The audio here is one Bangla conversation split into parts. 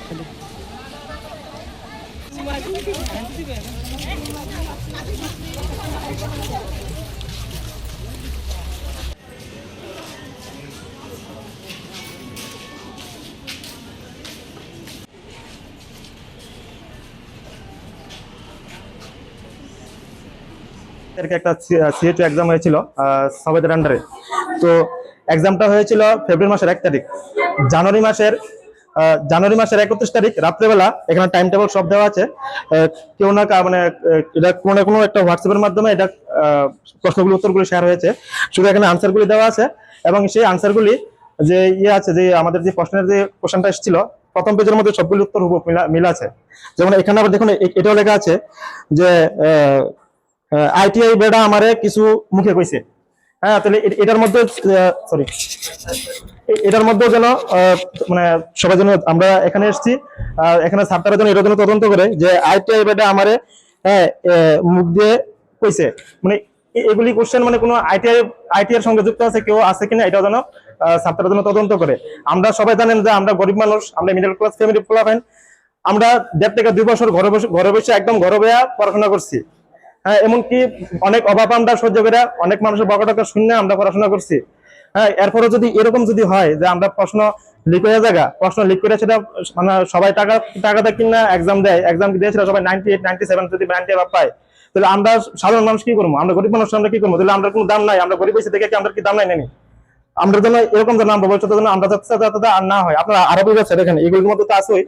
একটা সিএচও এক্সাম হয়েছিল সবেদের আন্ডারে। তো এক্সামটা হয়েছিল ফেব্রুয়ারি মাসের 1 তারিখ। জানুয়ারি মাসের 31 তারিখ রাত্রেবেলা এখানে টাইম টেবিল সব দেওয়া আছে। কেউ না মানে এটা কোনো একটা হোয়াটসঅ্যাপের মাধ্যমে এটা প্রশ্নগুলো উত্তরগুলো শেয়ার হয়েছে। শুধু এখানে আনসারগুলি দেওয়া আছে এবং সেই আনসারগুলি যে আছে যে আমাদের যে প্রশ্নের যে কোশ্চেনটা এসেছিল প্রথম পেজের মধ্যে সবগুলি উত্তর মিল আছে। যেমন এখানে আবার দেখুন এটাও লেখা আছে যে আইটিআই বেড়া আমারে কিছু মুখে কইছে। হ্যাঁ, তাহলে এটার মধ্যে সরি এটার মধ্যে যেন মানে সবাই যেন আমরা এখানে এসেছি এখানে ছাত্ররা যেন এটার জন্য তদন্ত করে যে আইটিআই বেড়া আমারে মুখ দিয়ে কইছে, মানে এগুলি কোশ্চেন মানে কোনো আইটি এর সঙ্গে যুক্ত আছে কেউ আছে কিনা এটাও যেন ছাত্ররা যেন তদন্ত করে। আমরা সবাই জানেন যে আমরা গরিব মানুষ, আমরা মিডল ক্লাস ফ্যামিলি পোলাপাইন, আমরা 1.5 থেকে 2 বছর ঘরে বসে একদম ঘরে বইয়া পড়াশোনা করছি। হ্যাঁ, এমনকি অনেক অভাব আমরা সহ্য করে অনেক মানুষের বকাটকা শুনে আমরা পড়াশোনা করছি। হ্যাঁ, এরপরে যদি এরকম যদি হয় যে আমরা প্রশ্ন লিক হয়ে প্রশ্ন লিক করে সেটা মানে সবাই টাকা দেয় কিনা এক্সাম দেয়, এক্সাম দিয়েছিল সবাই 98 97 যদি 90 পায়, তাহলে আমরা সাধারণ মানুষ কি করবো? আমরা গরিব মানুষ আমরা কি করবো? তাহলে আমরা কোনো দাম নাই, আমরা গরিব হয়েছি দেখে কি আমরা কি দাম নাই নেনি? আমরা জন্য এরকম যেন আমরা ভবিষ্যতের জন্য আমরা যাতে আর না হয়। আপনারা আরো বুঝেছে দেখেন এগুলোর মধ্যে তো আসোই।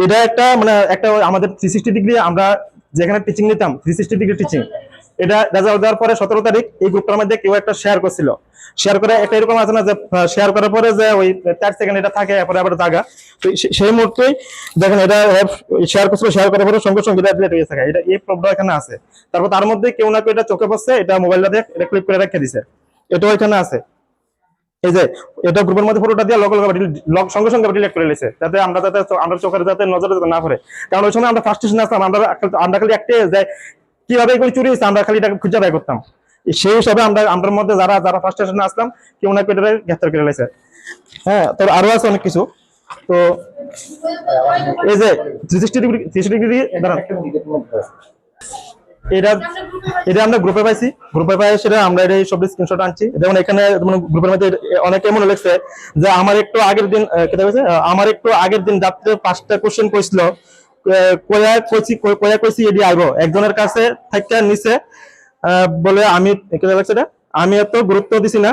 এটা একটা মানে একটা আমাদের 360 ডিগ্রি আমরা যেখানে টিচিং নিতাম 360 ডিগ্রি টিচিং, এটা রেজাল্ট দেওয়ার পরে 17 তারিখ এই গ্রুপটার মধ্যে কেউ একটা শেয়ার করছিল। শেয়ার করে একটা এরকম আছে না যে শেয়ার করার পরে যে ওই 4 সেকেন্ড এটা থাকে এরপরে আবার জায়গা, তো সেই মুহূর্তেই দেখেন এটা শেয়ার করছিল, শেয়ার করার পরে সঙ্গে সঙ্গে এটা ডিলিট হয়ে থাকে। এটা এই প্রবলেম এখানে আছে। তারপর তার মধ্যে কেউ না কেউ এটা চোখে পড়ছে, এটা মোবাইলটা দিয়ে এটা ক্লিক করে রেখে দিছে, এটাও এখানে আছে। এই যে এটা গ্রুপের মধ্যে ফটোটা দিয়ে সঙ্গে সঙ্গে ডিলিট করে নিয়েছে যাতে আমরা চোখের যাতে নজরে না পড়ে। কারণ ওই সময় আমরা ফার্স্টেশনে আসলাম, আমরা খালি একটা যে কিভাবে এগুলো চুরি হয়েছে আমরা খালি এটাকে খুঁজে বের করতাম। সেই হিসাবে আমরা মধ্যে যারা ফার্স্ট স্টেশনে আসলাম কেউ না কেউ এটা গ্রেফতার করে নিয়েছে। হ্যাঁ, তবে আরো আছে অনেক কিছু। তো এই যে 360 ডিগ্রি দাঁড়ান, এটা আমরা গ্রুপে পাইছি, গ্রুপে পাই সেটা আমরা এই সব স্ক্রিনশট আনছি। যেমন এখানে গ্রুপের মধ্যে অনেকে এমন লিখছে যে আমার একটু আগের দিন রাত্রে 5টা কোশ্চেন কইছিল, কইছি এডি আইবো একজনের কাছে থেকে নিচে বলে আমি এত গুরুত্ব দিছি না,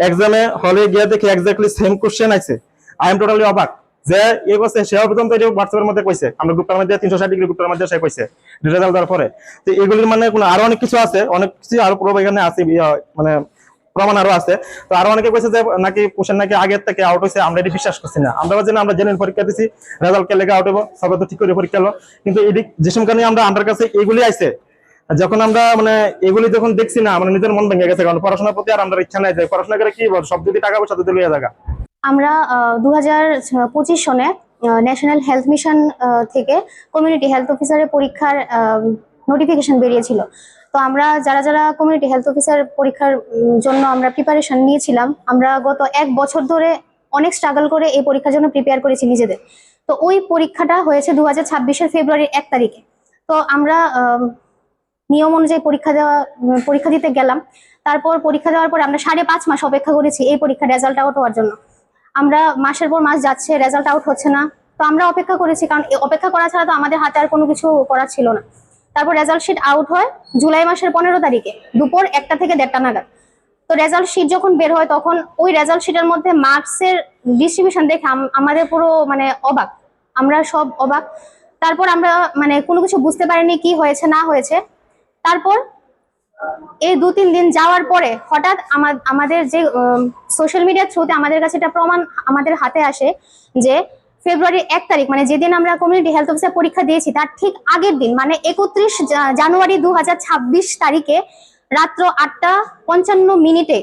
এক্সামে হলে গিয়ে দেখি এক্স্যাক্টলি সেম কোশ্চেন আছে। আই এম টোটালি অবাক যে এই বছর সে পর্যন্ত হোয়াটসঅ্যাপের মধ্যে কইছে, আমরা গ্রুপটার মধ্যে 360 ডিগ্রি গ্রুপটার মধ্যে সে কইছে রেজাল্ট দেওয়ার পরে। তো এগুলির মানে কোনো আরো অনেক কিছু আছে, অনেক কিছু আরো পুরো এখানে আছে, মানে প্রমাণ আরো আছে। তো আরো অনেকে কইছে যে নাকি কোশ্চেন নাকি আগের থেকে আউট হয়েছে, আমরা এটি বিশ্বাস করছি না। আমরা জানি আমরা জেনুইন পরীক্ষা দিছি, রেজাল্ট কে লেগে আউট হবো, সবাই তো ঠিক করে পরীক্ষা হলো, কিন্তু এটি যে সময় আমরা আমার কাছে এগুলি আইছে, যখন আমরা মানে এগুলি যখন দেখছি না আমার নিজের মন ভেঙে গেছে। কারণ পড়াশোনার প্রতি আর আমরা ইচ্ছা নাই যে পড়াশোনা করে কি সব যদি টাকা পয়সা দিতে লইয়া জায়গা। আমরা 2025 সনে ন্যাশনাল হেলথ মিশন থেকে কমিউনিটি হেলথ অফিসারের পরীক্ষার নোটিফিকেশন বেরিয়েছিল। তো আমরা যারা কমিউনিটি হেলথ অফিসার পরীক্ষার জন্য আমরা প্রিপারেশন নিয়েছিলাম, আমরা গত 1 বছর ধরে অনেক স্ট্রাগল করে এই পরীক্ষার জন্য প্রিপেয়ার করেছি নিজেদের। তো ওই পরীক্ষাটা হয়েছে 2026 ফেব্রুয়ারির 1 তারিখে। তো আমরা নিয়ম অনুযায়ী পরীক্ষা দিতে গেলাম। তারপর পরীক্ষা দেওয়ার পরে আমরা 5.5 মাস অপেক্ষা করেছি এই পরীক্ষার রেজাল্ট আউট হওয়ার জন্য। আমরা মাসের পর মাস যাচ্ছে, রেজাল্ট আউট হচ্ছে না। তো আমরা অপেক্ষা করেছি, কারণ অপেক্ষা করা ছাড়া তো আমাদের হাতে আর কোনো কিছু করার ছিল না। তারপর রেজাল্ট শিট আউট হয় জুলাই মাসের 15 তারিখে দুপুর 1টা থেকে 1:30 নাগাদ। তো রেজাল্ট শিট যখন বের হয় তখন ওই রেজাল্ট শিটের মধ্যে মার্কসের ডিস্ট্রিবিউশন দেখে আমাদের পুরো মানে অবাক, আমরা সব অবাক। তারপর আমরা মানে কোনো কিছু বুঝতে পারিনি কি হয়েছে না হয়েছে। তারপর এই 2-3 দিন যাওয়ার পরে হঠাৎ আমাদের যে সোশ্যাল মিডিয়ার থ্রুতে আমাদের কাছে একটা প্রমাণ আমাদের হাতে আসে যে ফেব্রুয়ারির 1 তারিখ মানে যেদিন আমরা কমিউনিটি হেলথ অফিসার পরীক্ষা দিয়েছি তার ঠিক আগের দিন মানে 31 জানুয়ারি 2026 তারিখে রাত্র 8:55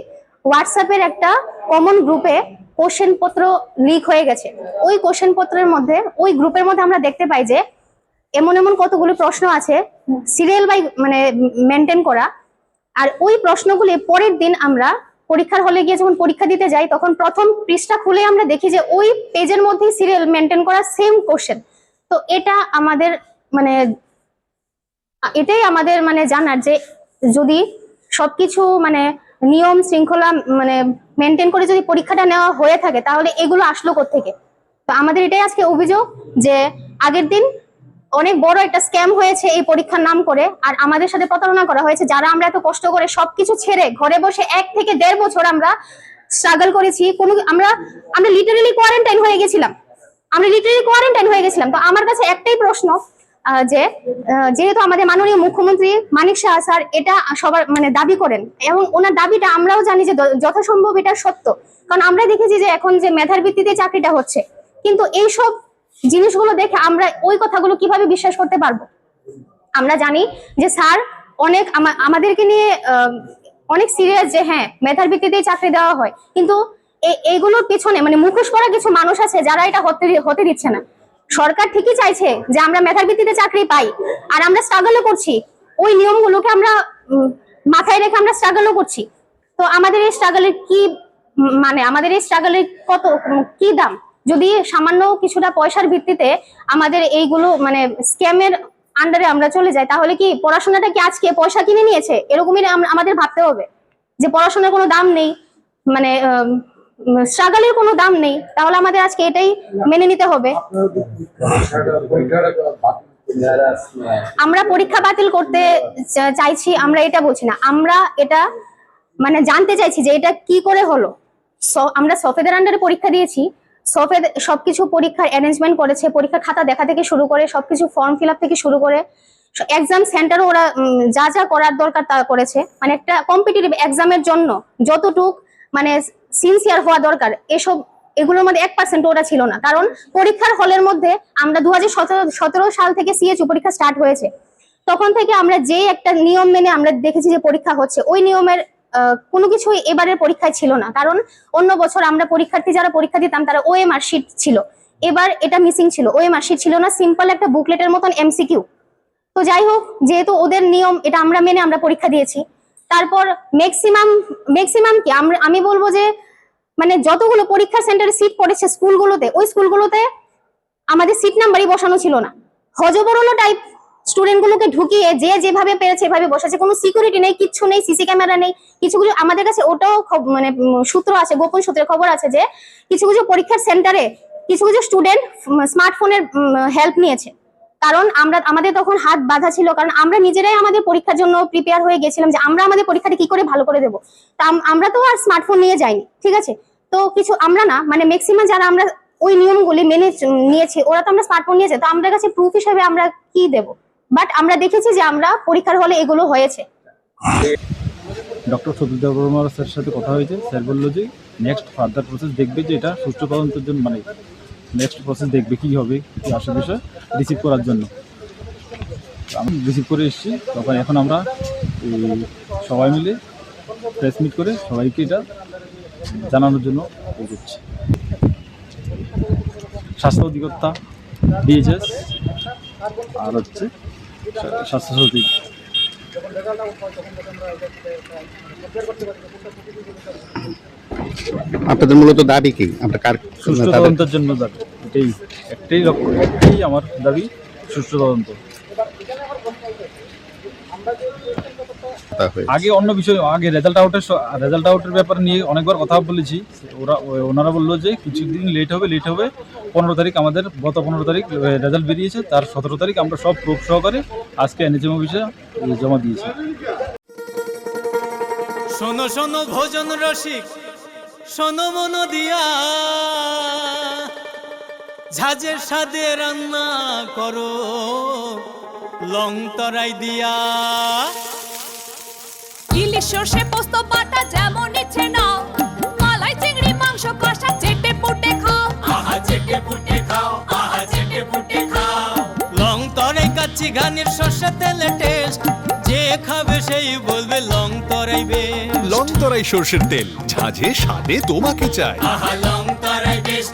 হোয়াটসঅ্যাপের একটা কমন গ্রুপে কোশ্চেন পত্র লিক হয়ে গেছে। ওই কোশ্চেন পত্রের মধ্যে ওই গ্রুপের মধ্যে আমরা দেখতে পাই যে এমন কতগুলো প্রশ্ন আছে সিরিয়াল বাই মানে মেনটেন করা। আর ওই প্রশ্নগুলি পরের দিন আমরা পরীক্ষার হলে গিয়ে যখন পরীক্ষা দিতে যাই তখন প্রথম পৃষ্ঠা খুলে আমরা দেখি যে ওই পেজের মধ্যেই সিরিয়াল মেনটেন করা সেম কোশ্চেন। তো এটা আমাদের মানে এটাই আমাদের মানে জানার যে যদি সবকিছু মানে নিয়ম শৃঙ্খলা মানে মেনটেন করে যদি পরীক্ষাটা নেওয়া হয়ে থাকে তাহলে এগুলো আসলো কোত্থেকে। তো আমাদের এটাই আজকে অভিযোগ যে আগের দিন অনেক বড় একটা স্ক্যাম হয়েছে এই পরীক্ষার নাম করে, আর আমাদের সাথে প্রতারণা করা হয়েছে। যারা আমরা এত কষ্ট করে সবকিছু ছেড়ে ঘরে বসে 1 থেকে 1.5 বছর আমরা স্ট্রাগল করেছি, আমরা লিটারেলি কোয়ারেন্টাইন হয়ে গেছিলাম। তো আমার কাছে একটাই প্রশ্ন যে যেহেতু আমাদের মাননীয় মুখ্যমন্ত্রী মানিক সাহা স্যার এটা সবার মানে দাবি করেন এবং ওনার দাবিটা আমরাও জানি যে যথাসম্ভব এটা সত্য, কারণ আমরা দেখেছি যে এখন যে মেধার ভিত্তিতে চাকরিটা হচ্ছে, কিন্তু এইসব জিনিসগুলো দেখে আমরা ওই কথাগুলো কিভাবে বিশ্বাস করতে পারবো। আমরা জানি যে স্যার অনেক আমাদেরকে নিয়ে অনেক সিরিয়াস যে হ্যাঁ মেধার ভিত্তিতেই চাকরি দেওয়া হয়, কিন্তু এইগুলোর পিছনে মানে মুখোশ পরা কিছু মানুষ আছে যারা এটা হতে দিচ্ছে না। সরকার ঠিকই চাইছে যে আমরা মেধার ভিত্তিতে চাকরি পাই, আর আমরা স্ট্রাগলও করছি, ওই নিয়মগুলোকে আমরা মাথায় রেখে আমরা স্ট্রাগলও করছি। তো আমাদের এই স্ট্রাগলের কি মানে আমাদের এই স্ট্রাগলের কি দাম যদি সামান্য কিছুটা পয়সার ভিত্তিতে আমাদের এইগুলো মানে স্ক্যামের আন্ডারে আমরা চলে যাই, তাহলে কি পড়াশোনাটা কি আজকে পয়সা কিনে নিয়েছে এরকমই আমাদের ভাবতে হবে যে পড়াশোনার কোনো দাম নেই, মানে স্ট্রাগলের কোনো দাম নেই, তাহলে আমাদের আজকে এটাই মেনে নিতে হবে। আমরা পরীক্ষা বাতিল করতে চাইছি, আমরা এটা বলছি না, আমরা এটা মানে জানতে চাইছি যে এটা কি করে হলো। আমরা সফেদের আন্ডারে পরীক্ষা দিয়েছি, সফেদ সবকিছু পরীক্ষার অ্যারেঞ্জমেন্ট করেছে, পরীক্ষার খাতা দেখা থেকে শুরু করে সবকিছু ফর্ম ফিল আপ থেকে শুরু করে এক্সাম সেন্টারও ওরা যা যা করার দরকার তা করেছে। মানে একটা কম্পিটিটিভ এক্সামের জন্য যতটুক মানে সিনসিয়ার হওয়া দরকার এগুলোর মধ্যে 1% ওরা ছিল না। কারণ পরীক্ষার হলের মধ্যে আমরা 2017 সাল থেকে সিএচইউ পরীক্ষা স্টার্ট হয়েছে, তখন থেকে আমরা যে একটা নিয়ম মেনে আমরা দেখেছি যে পরীক্ষা হচ্ছে, ওই নিয়মের কোনো কিছুই এবারের পরীক্ষায় ছিল না। কারণ অন্য বছর আমরা পরীক্ষার্থী যারা পরীক্ষা দিতাম তারা ওএমআর শিট ছিল, এবার এটা মিসিং ছিল, ওএমআর শিট ছিল না, সিম্পল একটা বুকলেটের মতন এমসিকিউ। তো যাই হোক, যেহেতু ওদের নিয়ম এটা আমরা মেনে আমরা পরীক্ষা দিয়েছি। তারপর ম্যাক্সিমাম কি আমি বলবো যে মানে যতগুলো পরীক্ষা সেন্টারে সিট পড়েছে স্কুলগুলোতে, ওই স্কুলগুলোতে আমাদের সিট নাম্বারই বসানো ছিল না, হজবরল টাইপ স্টুডেন্ট গুলোকে ঢুকিয়ে যে যেভাবে পেরেছে এভাবে বসেছে, কোনো সিকিউরিটি নেই, কিচ্ছু নেই, সিসি ক্যামেরা নেই। কিছু কিছু আমাদের কাছে ওটাও মানে সূত্র আছে, গোপন সূত্রের খবর আছে যে কিছু কিছু পরীক্ষার সেন্টারে কিছু কিছু স্টুডেন্ট স্মার্টফোনের হেল্প নিয়েছে। কারণ আমাদের তখন হাত বাঁধা ছিল, কারণ আমরা নিজেরাই আমাদের পরীক্ষার জন্য প্রিপেয়ার হয়ে গেছিলাম যে আমরা আমাদের পরীক্ষাটা কি করে ভালো করে দেবো। তা আমরা তো আর স্মার্টফোন নিয়ে যাইনি, ঠিক আছে। তো কিছু আমরা না মানে ম্যাক্সিমাম যারা আমরা ওই নিয়মগুলি মেনে নিয়েছি ওরা তো আমরা স্মার্টফোন নিয়েছে, তো আমাদের কাছে প্রুফ হিসেবে আমরা কি দেব। বাট আমরা দেখেছি যে আমরা পরীক্ষার হলে এগুলো হয়েছে। ডক্টর সতীশ দেববর্মার স্যারের সাথে কথা হয়েছে, স্যার বললো যে নেক্সট ফার্দার প্রসেস দেখবে, যে এটা সুষ্ঠু তদন্তের জন্য মানে নেক্সট প্রসেস দেখবে কী হবে কী আসে বিষয় রিসিভ করার জন্য। আমি রিসিভ করে এসেছি, তখন এখন আমরা সবাই মিলে প্রেস মিট করে সবাইকে এটা জানানোর জন্য করছি। স্বাস্থ্য অধিকর্তা, ডিএইচএস আর হচ্ছে স্বাস্থ্য সচিব। আপনাদের মূলত দাবি কি? আমরা কার সুষ্ঠু তদন্তের জন্য দাবি, একটাই লক্ষ্য, একটাই আমার দাবি, সুষ্ঠু তদন্ত। আগে অন্য বিষয়, আগে রেজাল্ট আউটের ব্যাপারে নিয়ে অনেকবার কথা বলেছি, ওনারা বললো যে কিছুদিন লেট হবে 15 তারিখ, আমাদের গত 15 তারিখ রেজাল্ট বেরিয়েছে, তার 17 তারিখ আমরা সব প্রুফ সহকারে আজকে এনএচএম অফিসে জমা দিয়েছি। শোনো শোনো ভোজন রসিক, শোনো মন দিয়া, ঝাঁঝের স্বাদে রান্না করো লং তরাই দিয়া। ইলিশ সর্ষে পোস্ত বাটা যেমন ইচ্ছে নাও, মালাই চিংড়ি মাংস কষা চেটে পুটে খাও, আহা চেটে পুটে খাও, আহা চেটে পুটে খাও। লং তরাই কাচ্চি ঘানির সর্ষে তেলে টেস্ট, যে খাবে সেই বলবে লং তরাই বেশ। লং তরাই সর্ষের তেল, ঝাঁঝে স্বাদে তোমাকে চাই। আহা লং তরাই বেশ।